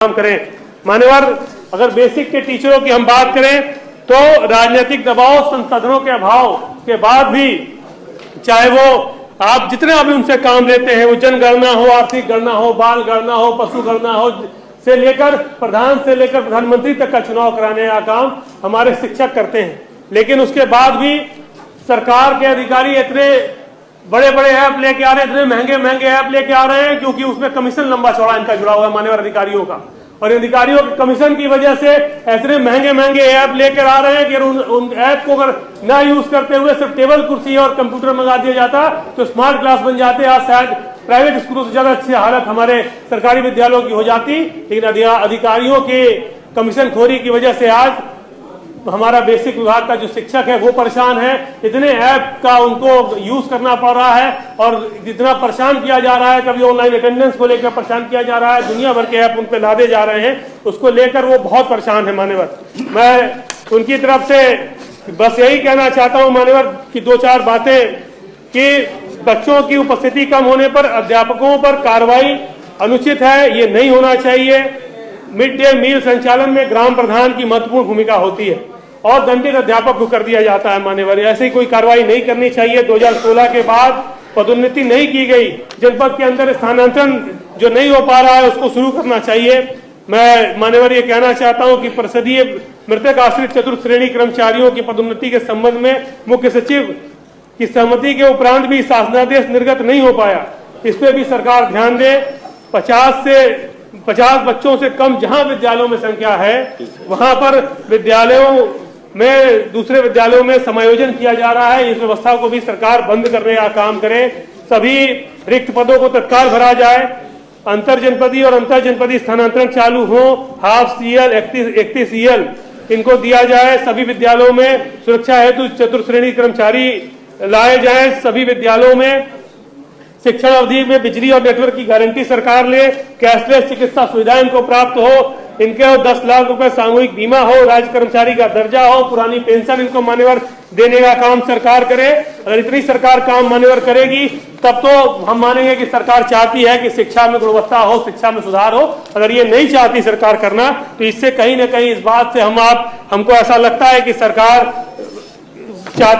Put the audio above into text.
काम करें। मान्यवर, अगर बेसिक के टीचरों की हम बात करें तो राजनीतिक दबाव, संसाधनों के अभाव के बाद भी, चाहे वो आप जितना भी उनसे काम लेते हैं, वो जनगणना हो, आर्थिक गणना हो, बाल गणना हो, पशु गणना हो, से लेकर प्रधानमंत्री तक का चुनाव कराने का काम हमारे शिक्षक करते हैं। लेकिन उसके बाद भी सरकार के अधिकारी इतने बड़े बड़े ऐप लेके आ रहे हैं, इतने महंगे महंगे ऐप लेके आ रहे हैं, क्योंकि उसमें कमीशन लंबा चौड़ा इनका जुड़ा हुआ है मान्यवर अधिकारियों का। और अधिकारियों के कमीशन की वजह से इतने महंगे महंगे ऐप लेकर आ रहे हैं कि उन ऐप को अगर ना यूज करते हुए सिर्फ टेबल कुर्सी और कंप्यूटर मंगा दिया जाता तो स्मार्ट क्लास बन जाते। आज शायद प्राइवेट स्कूलों से ज्यादा अच्छी हालत हमारे सरकारी विद्यालयों की हो जाती, लेकिन अधिकारियों के कमीशन खोरी की वजह से आज हमारा बेसिक विभाग का जो शिक्षक है वो परेशान है। इतने ऐप का उनको यूज करना पड़ रहा है और जितना परेशान किया जा रहा है, कभी ऑनलाइन अटेंडेंस को लेकर परेशान किया जा रहा है, दुनिया भर के ऐप उन पे लादे जा रहे हैं, उसको लेकर वो बहुत परेशान है। मान्यवर, मैं उनकी तरफ से बस यही कहना चाहता हूं मान्यवर की दो चार बातें, कि बच्चों की उपस्थिति कम होने पर अध्यापकों पर कार्रवाई अनुचित है, ये नहीं होना चाहिए। मिड डे मील संचालन में ग्राम प्रधान की महत्वपूर्ण भूमिका होती है और दंडित अध्यापक को कर दिया जाता है। मान्यवर, ऐसी कोई कार्रवाई नहीं करनी चाहिए। 2016 के बाद पदोन्नति नहीं की गई, जनपद के अंदर स्थानांतरण जो नहीं हो पा रहा है उसको शुरू करना चाहिए। मैं मान्यवर ये कहना चाहता हूं कि परिषदीय मृतक आश्रित चतुर्थ श्रेणी कर्मचारियों की पदोन्नति के संबंध में मुख्य सचिव की सहमति के उपरांत भी शासनादेश निर्गत नहीं हो पाया, इस पे भी सरकार ध्यान दे। 50 बच्चों से कम जहां विद्यालयों में संख्या है, वहां पर विद्यालयों में दूसरे विद्यालयों में समायोजन किया जा रहा है। इस व्यवस्था को भी सरकार बंद करने का काम करे। सभी रिक्त पदों को तत्काल भरा जाए। अंतर जनपदी और अंतर जनपदी स्थानांतरण चालू हो। हाफ सीएल 31 सीएल इनको दिया जाए। सभी विद्यालयों में सुरक्षा हेतु चतुर्थ श्रेणी कर्मचारी लाए जाए। सभी विद्यालयों में शिक्षण अवधि में बिजली और नेटवर्क की गारंटी सरकार ले। कैशलेस चिकित्सा सुविधाएं इनको प्राप्त हो। इनके 10 लाख रुपए सामूहिक बीमा हो। राज्य कर्मचारी का दर्जा हो। पुरानी पेंशन इनको मान्यवर देने का काम सरकार करे। अगर इतनी सरकार काम मान्यवर करेगी तब तो हम मानेंगे कि सरकार चाहती है कि शिक्षा में गुणवत्ता हो, शिक्षा में सुधार हो। अगर ये नहीं चाहती सरकार करना, तो इससे कहीं ना कहीं इस बात से हमको ऐसा लगता है कि सरकार चाहती